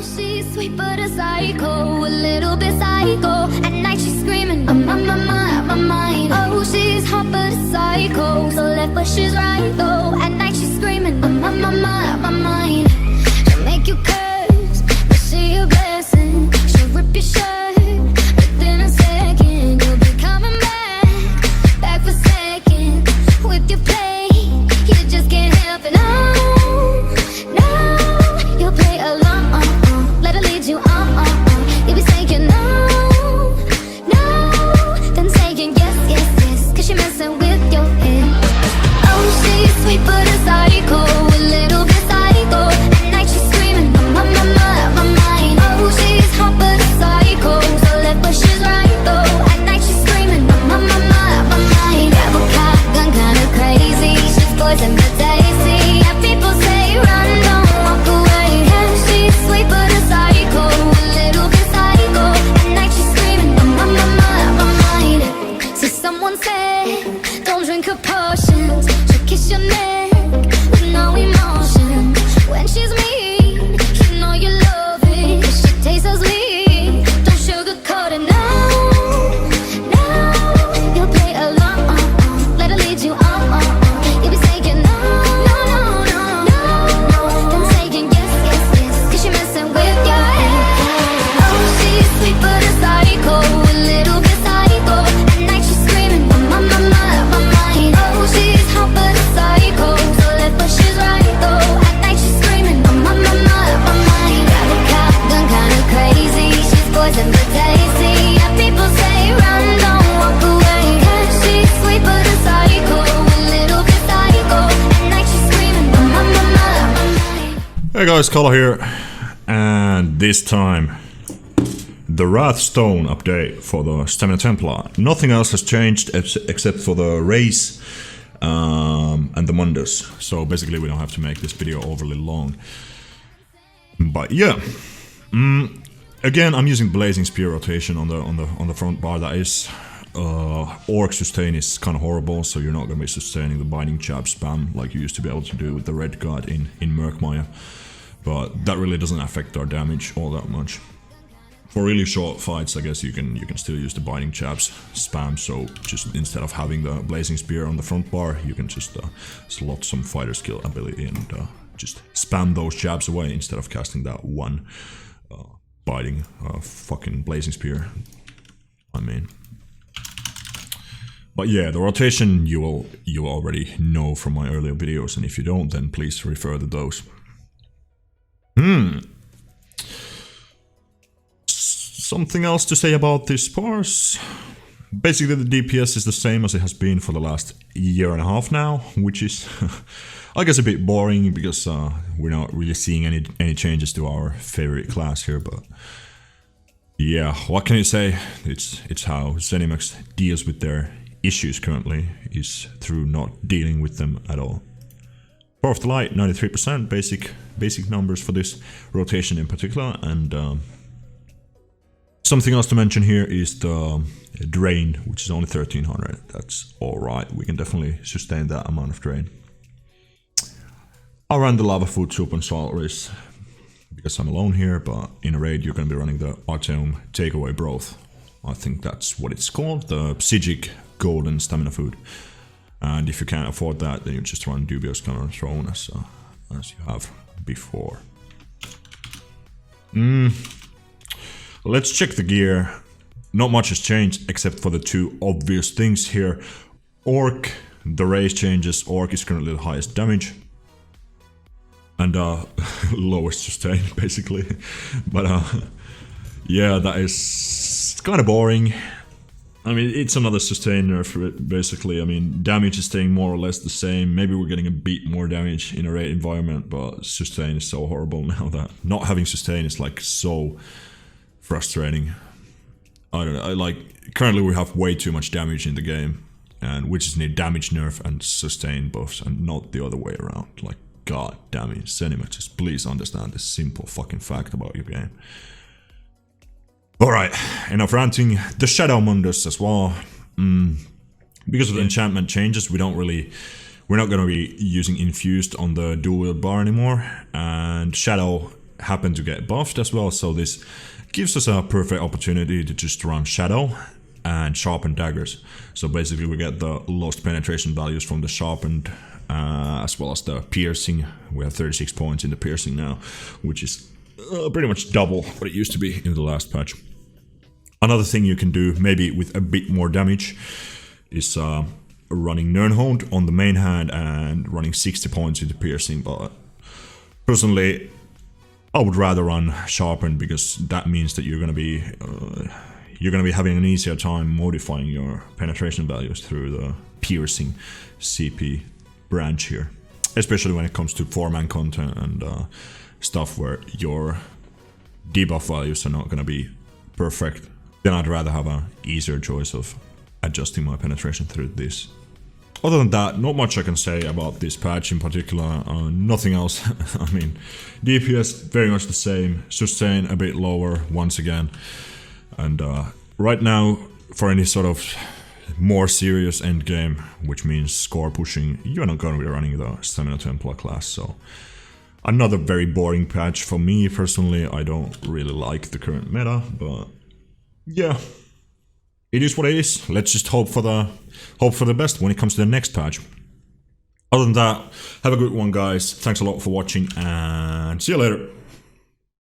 she's sweet but a psycho, a little bit psycho. At night she's screaming, I'm on my mind. Oh, she's hot but a psycho, so left but she's right though. At night she's screaming, I'm on my mind. She'll make you curse, but she a blessing. She'll rip your shirt, within a second you'll be coming back for seconds. With your play, you just can't help it. No, you'll play along, let her lead you on. You'll be saying no, then saying yes, cause she messing with your head. Oh, she's sweet but a psycho, a little bit psycho. At night she's screaming, I'm on my mind. Oh, she's hot but a psycho, so left but she's right though. At night she's screaming, I'm on my mind. Grab a gun kinda crazy, she's poison but tasty. Yeah, people say run, don't walk away. Yeah, she's sweet but a psycho, a little bit psycho. At night she's screaming, I'm on my mind. So someone said, don't drink her potions. She'll kiss your neck with no emotion. When she's mean, you know you love it. 'Cause she tastes so sweet, don't sugarcoat it. No, you'll play along, let her lead you on. You'll be saying no, then saying yes, cause she messing with your head. Oh, she's sweet but a psycho, a little bit psycho. At night she's screaming, I'm on my mind. Oh, she's hot but a psycho, so left but she's right though. At night she's screaming, I'm on my mind. Grab a gun kinda crazy, she's poison but tasty. Yeah, people say run, don't walk away. Yeah, she's sweet but a psycho, a little bit psycho. At night she's screaming, I'm on my mind. Hey guys, Color here, and this time the Wrathstone update for the Stamina Templar. Nothing else has changed except for the race and the Mundus. So basically we don't have to make this video overly long. But yeah, again I'm using Blazing Spear rotation on the front bar. That is Orc sustain is kind of horrible, so you're not going to be sustaining the binding jab spam like you used to be able to do with the Red God in Murkmire. But that really doesn't affect our damage all that much. For really short fights, I guess you can still use the binding jabs spam. So just instead of having the Blazing Spear on the front bar, you can just slot some fighter skill ability and just spam those jabs away instead of casting that one biting fucking Blazing Spear. I mean. But yeah, the rotation you will already know from my earlier videos, and if you don't, then please refer to those. Something else to say about this spars? Basically the DPS is the same as it has been for the last year and a half now, which is I guess a bit boring because we're not really seeing any changes to our favorite class here, but yeah, what can you say? It's how ZeniMax deals with their issues currently, is through not dealing with them at all. Power of the Light, 93%, basic numbers for this rotation in particular, and something else to mention here is the drain, which is only 1300. That's alright, we can definitely sustain that amount of drain. I ran the Lava Food Soup and Salt Race because I'm alone here, but in a raid you're going to be running the Arteum Takeaway Broth. I think that's what it's called, the Psijic Golden Stamina Food. And if you can't afford that, then you just run Dubious Gunner Throne as you have before. Let's check the gear. Not much has changed except for the two obvious things here. Orc, the race changes. Orc is currently the highest damage. And lowest sustain, basically. But yeah, that is kind of boring. I mean, it's another sustain nerf, basically. I mean, damage is staying more or less the same. Maybe we're getting a bit more damage in a raid environment, but sustain is so horrible now that not having sustain is like so frustrating. I don't know, like currently we have way too much damage in the game, and we just need damage nerf and sustain buffs and not the other way around. Like, god damn it, ZeniMax, just please understand this simple fucking fact about your game. Alright, enough ranting. The Shadow Mundus as well. Because of the enchantment changes, we're not going to be using Infused on the dual wield bar anymore. And Shadow happen to get buffed as well, so this gives us a perfect opportunity to just run Shadow and Sharpened Daggers. So basically we get the lost penetration values from the Sharpened as well as the Piercing. We have 36 points in the Piercing now, which is pretty much double what it used to be in the last patch. Another thing you can do, maybe with a bit more damage, is running Nirnhound on the main hand and running 60 points into Piercing, but personally I would rather run Sharpened, because that means that you're gonna be having an easier time modifying your penetration values through the Piercing CP branch here, especially when it comes to 4-man content and stuff where your debuff values are not gonna be perfect. Then I'd rather have an easier choice of adjusting my penetration through this. Other than that, not much I can say about this patch in particular, nothing else. I mean, DPS very much the same, sustain a bit lower once again, and right now, for any sort of more serious endgame, which means score pushing, you're not going to be running the Stamina Templar class, so another very boring patch for me personally. I don't really like the current meta, but yeah, it is what it is. Let's just hope for the best when it comes to the next patch. Other than that, have a good one, guys. Thanks a lot for watching, and see you later.